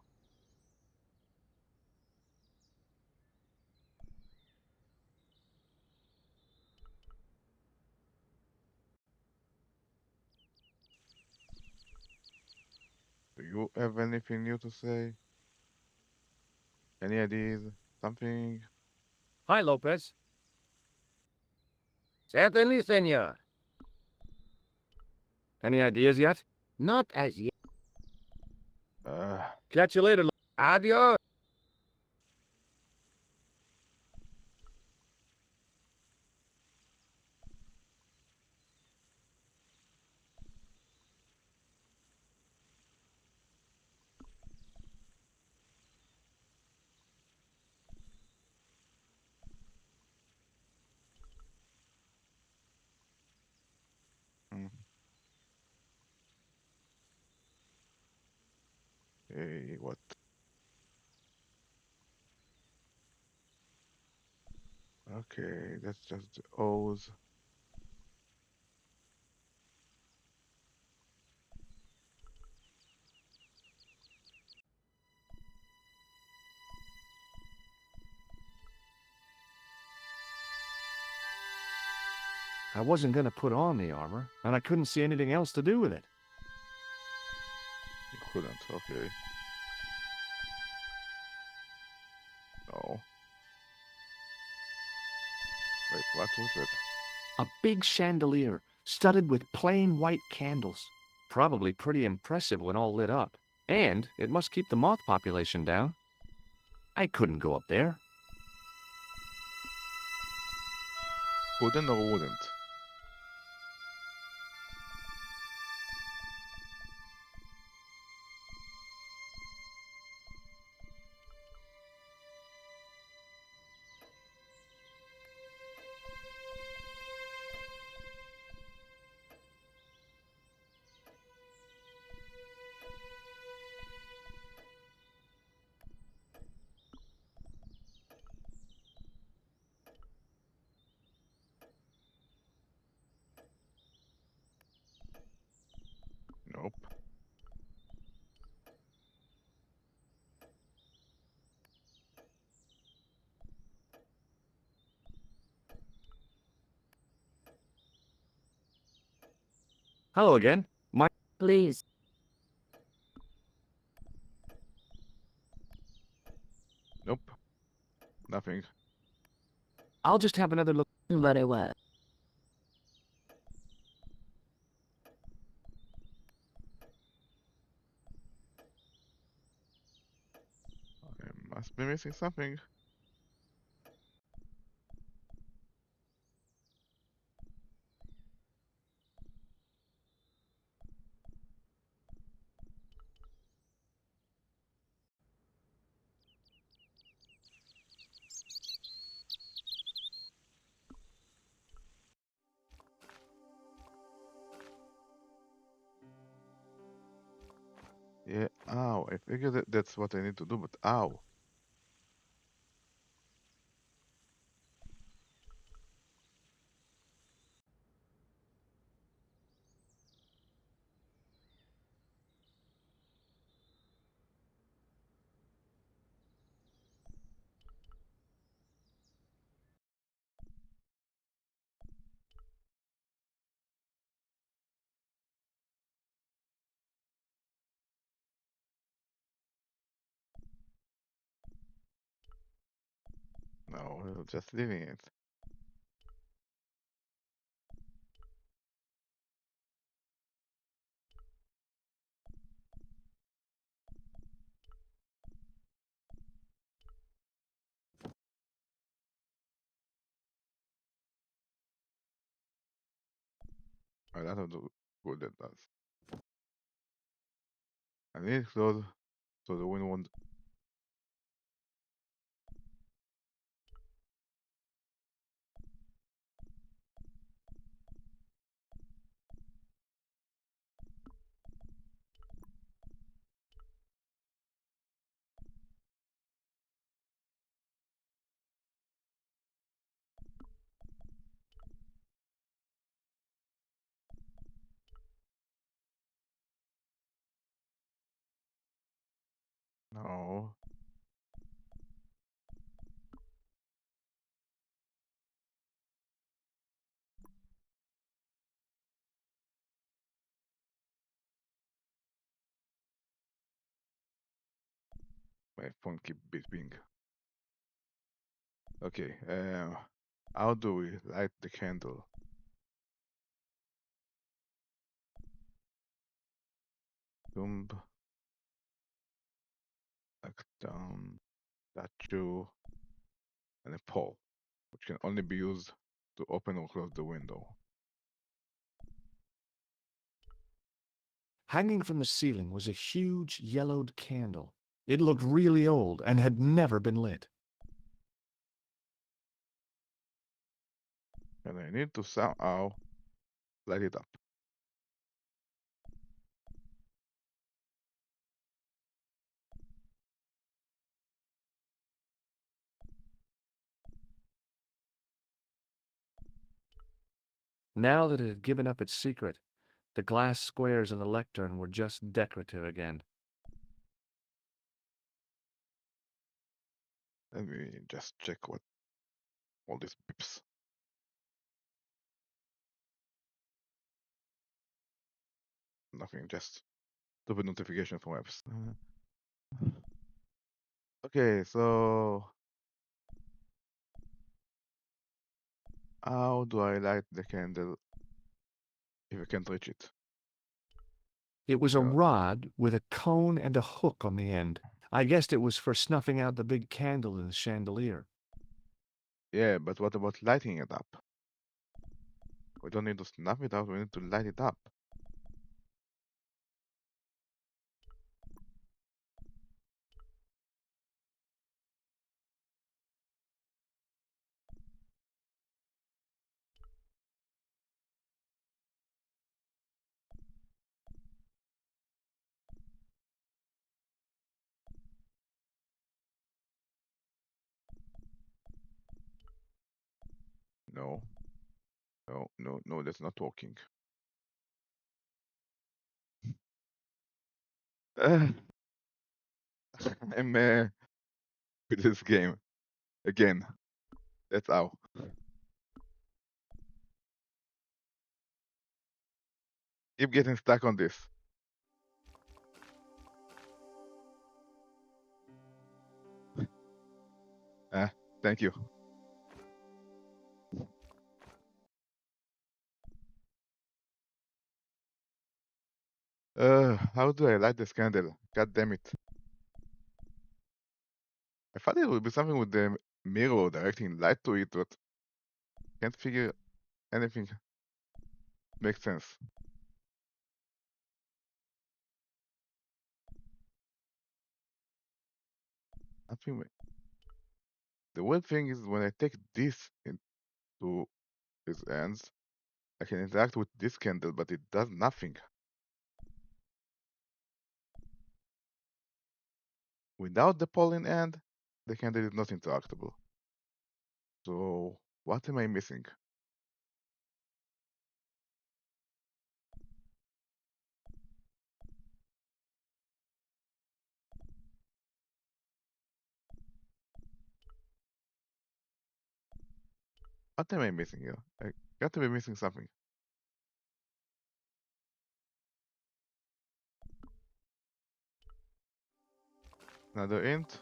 Speaker 3: Do you have anything new to say? Any ideas? Something?
Speaker 8: Hi, Lopez.
Speaker 7: Certainly, senor.
Speaker 4: Any ideas yet?
Speaker 7: Not as yet.
Speaker 3: Uh,
Speaker 8: Catch you later.
Speaker 7: Adios.
Speaker 3: hmm. Hey, what? Okay, that's just the O's.
Speaker 4: I wasn't going to put on the armor, and I couldn't see anything else to do with it.
Speaker 3: You couldn't. Okay. No. Wait, what was it?
Speaker 4: A big chandelier, studded with plain white candles. Probably pretty impressive when all lit up. And it must keep the moth population down. I couldn't go up there.
Speaker 3: Couldn't or wouldn't? Nope.
Speaker 4: Hello again.
Speaker 6: Please,
Speaker 3: Nope. Nothing.
Speaker 4: I'll just have another look.
Speaker 6: very well.
Speaker 3: I must be missing something. Yeah, ow. I figured that that's what I need to do, but ow. Well, just leaving it. A lot of the good that does. I need it close so the wind won't. No. My phone keep beeping. Okay, how do we light the candle? Tomb, like down, statue, and a pole, which can only be used to open or close the window.
Speaker 4: Hanging from the ceiling was a huge yellowed candle. It looked really old and had never been lit.
Speaker 3: And I need to somehow light it up.
Speaker 4: Now that it had given up its secret, the glass squares in the lectern were just decorative again.
Speaker 3: Let me just check what all these beeps. Nothing, just stupid notification from apps. Okay, so how do I light the candle if I can't reach it?
Speaker 4: It was a
Speaker 3: Yeah.
Speaker 4: rod with a cone and a hook on the end. I guessed it was for snuffing out the big candle in the chandelier.
Speaker 3: Yeah, but what about lighting it up? We don't need to snuff it out, we need to light it up. No. No, no, no, that's not working. I'm with this game. Again. That's how. Keep getting stuck on this. Thank you. How do I light this candle? God damn it. I thought it would be something with the mirror directing light to it, but can't figure anything makes sense. Nothing. The weird thing is when I take this into his hands, I can interact with this candle, but it does nothing. Without the pollen end, the candle is not interactable. So, what am I missing? What am I missing here? I got to be missing something. Another int.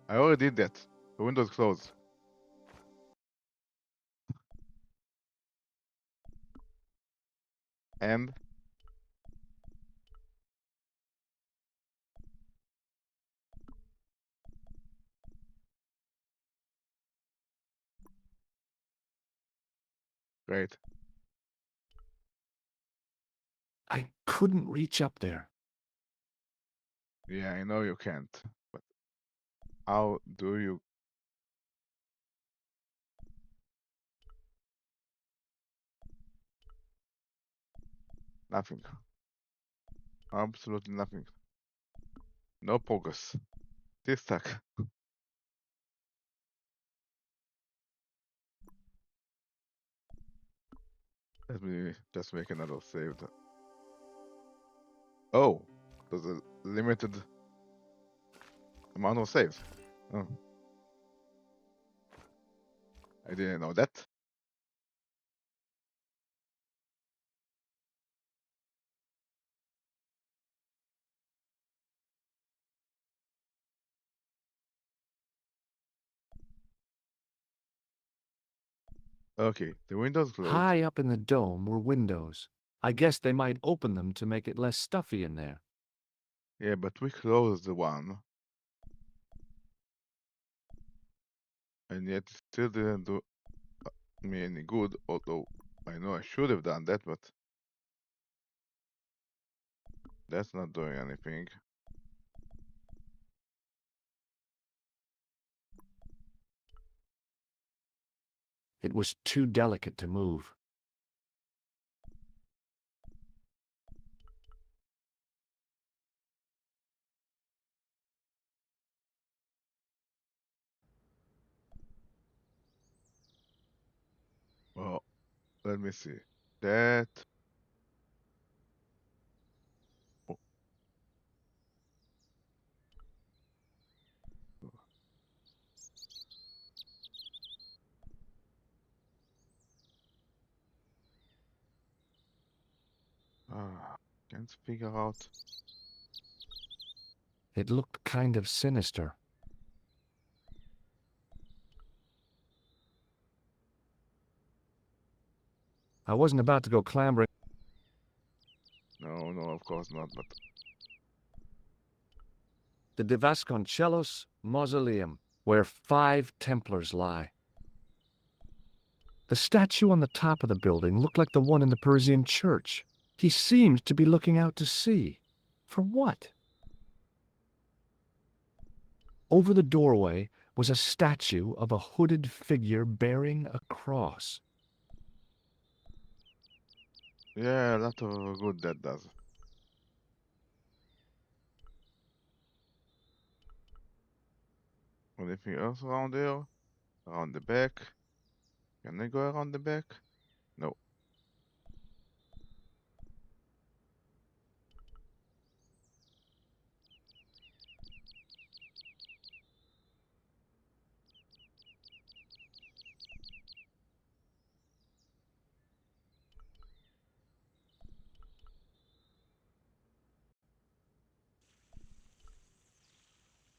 Speaker 3: I already did that. The window's closed. And great.
Speaker 4: I couldn't reach up there.
Speaker 3: Yeah, I know you can't. But how do you? Nothing. Absolutely nothing. No progress. Still stuck. Let me just make another save. Oh, there's a limited amount of saves. Oh, I didn't know that. Okay, the window's closed.
Speaker 4: High up in the dome were windows. I guess they might open them to make it less stuffy in there.
Speaker 3: Yeah, but we closed the one. And yet it still didn't do me any good, although I know I should have done that, but that's not doing anything.
Speaker 4: It was too delicate to move.
Speaker 3: Well, let me see. That. Oh, can't figure out.
Speaker 4: It looked kind of sinister. I wasn't about to go clambering.
Speaker 3: No, no, of course not, but
Speaker 4: The De Vasconcellos Mausoleum, where 5 Templars lie. The statue on the top of the building looked like the one in the Parisian church. He seemed to be looking out to sea. For what? Over the doorway was a statue of a hooded figure bearing a cross.
Speaker 3: yeah, a lot of good that does. Anything else around there? Around the back? Can I go around the back? No.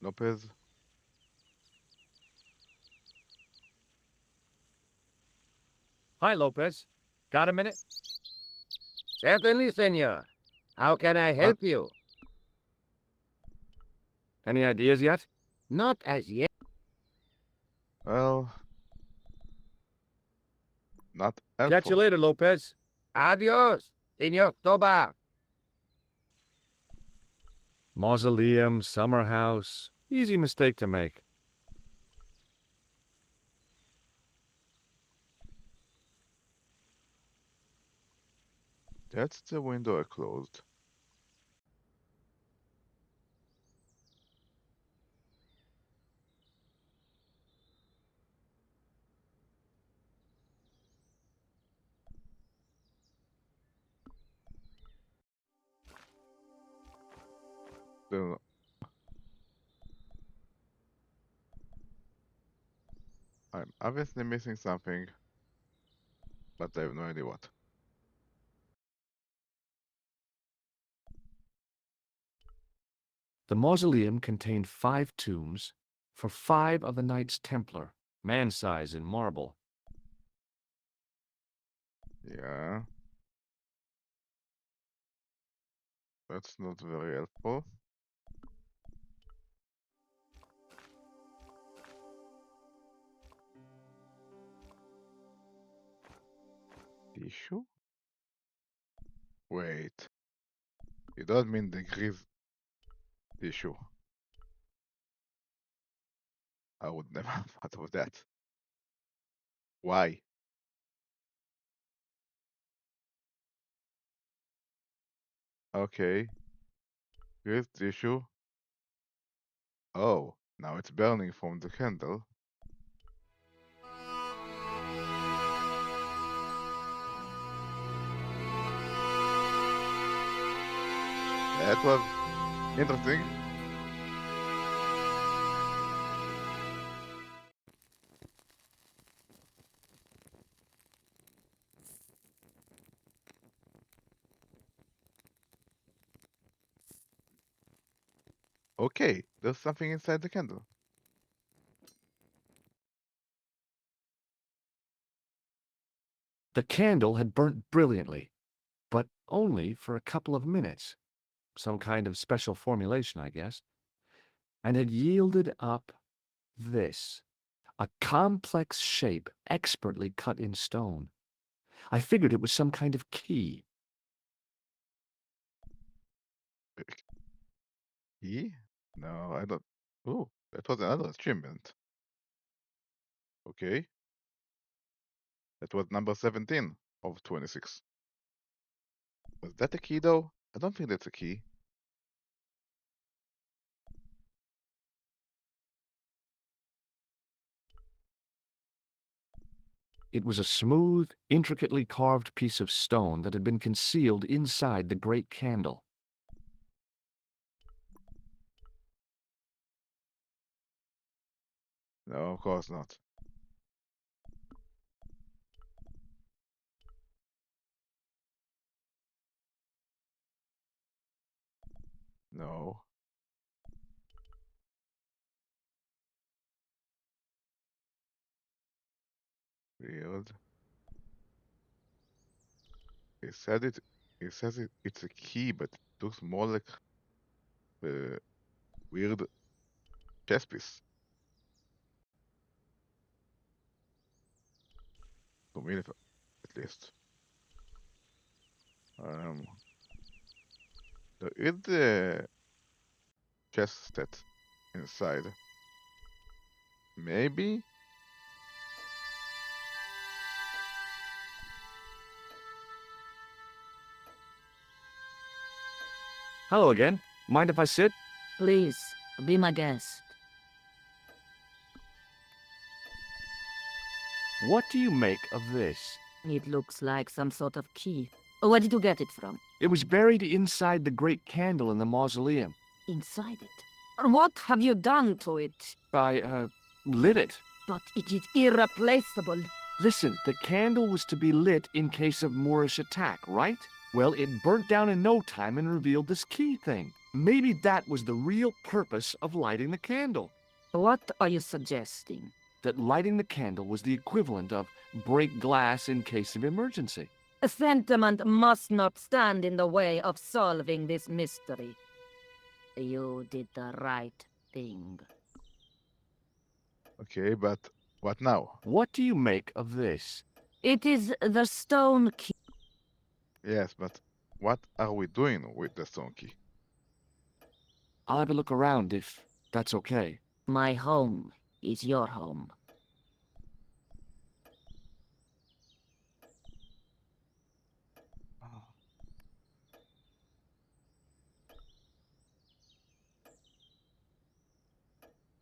Speaker 3: Lopez?
Speaker 8: Hi, Lopez. Got a minute?
Speaker 7: Certainly, senor. How can I help you?
Speaker 4: Any ideas yet?
Speaker 7: Not as yet.
Speaker 3: Well, not
Speaker 8: Catch
Speaker 3: helpful.
Speaker 8: you later, Lopez.
Speaker 7: Adios, senor Tobar.
Speaker 4: Mausoleum, summer house. Easy mistake to make.
Speaker 3: That's the window I closed. Then I'm obviously missing something, but I have no idea what.
Speaker 4: The mausoleum contained 5 tombs, for 5 of the Knights Templar, man-size in marble.
Speaker 3: Yeah. That's not very helpful. Tissue? Wait. You don't mean the grease tissue. I would never have thought of that. Why? Okay. Grease tissue. Oh, now it's burning from the candle. That was interesting. Okay, there's something inside the candle.
Speaker 4: The candle had burnt brilliantly, but only for a couple of minutes. Some kind of special formulation, I guess. And had yielded up this, a complex shape expertly cut in stone. I figured it was some kind of key.
Speaker 3: Key? No, I don't. Oh, that was another achievement. Okay. That was number 17 of 26. Was that a key though? I don't think that's a key.
Speaker 4: It was a smooth, intricately carved piece of stone that had been concealed inside the great candle.
Speaker 3: No, of course not. No. Weird. He said it. He says it's a key, but it looks more like a weird chess piece. To me, at least. Um, there is the chess set inside. Maybe.
Speaker 4: Hello again. Mind if I sit?
Speaker 6: Please, be my guest.
Speaker 4: What do you make of this?
Speaker 6: It looks like some sort of key. Where did you get it from?
Speaker 4: It was buried inside the great candle in the mausoleum.
Speaker 6: Inside it. What have you done to it?
Speaker 4: I, lit it.
Speaker 6: But it is irreplaceable.
Speaker 4: Listen, the candle was to be lit in case of Moorish attack, right? Well, it burnt down in no time and revealed this key thing. Maybe that was the real purpose of lighting the candle.
Speaker 6: What are you suggesting?
Speaker 4: That lighting the candle was the equivalent of break glass in case of emergency.
Speaker 6: A sentiment must not stand in the way of solving this mystery. You did the right thing.
Speaker 3: Okay, but what now?
Speaker 4: What do you make of this?
Speaker 6: It is the stone key.
Speaker 3: Yes, but what are we doing with the stone key?
Speaker 4: I'll have a look around if that's okay.
Speaker 6: My home is your home.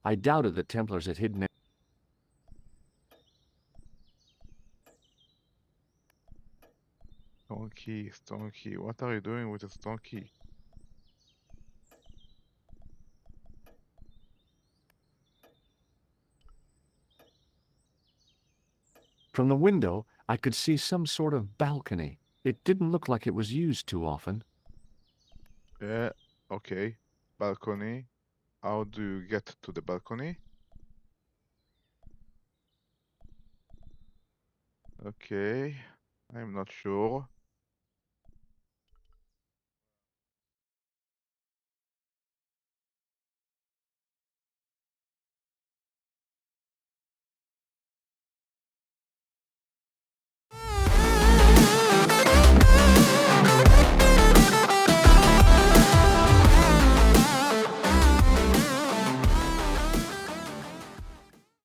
Speaker 4: I doubted the Templars had hidden it.
Speaker 3: Stone key, stone key. What are you doing with the stone key?
Speaker 4: From the window, I could see some sort of balcony. It didn't look like it was used too often.
Speaker 3: Yeah, okay. Balcony. How do you get to the balcony? Okay, I'm not sure.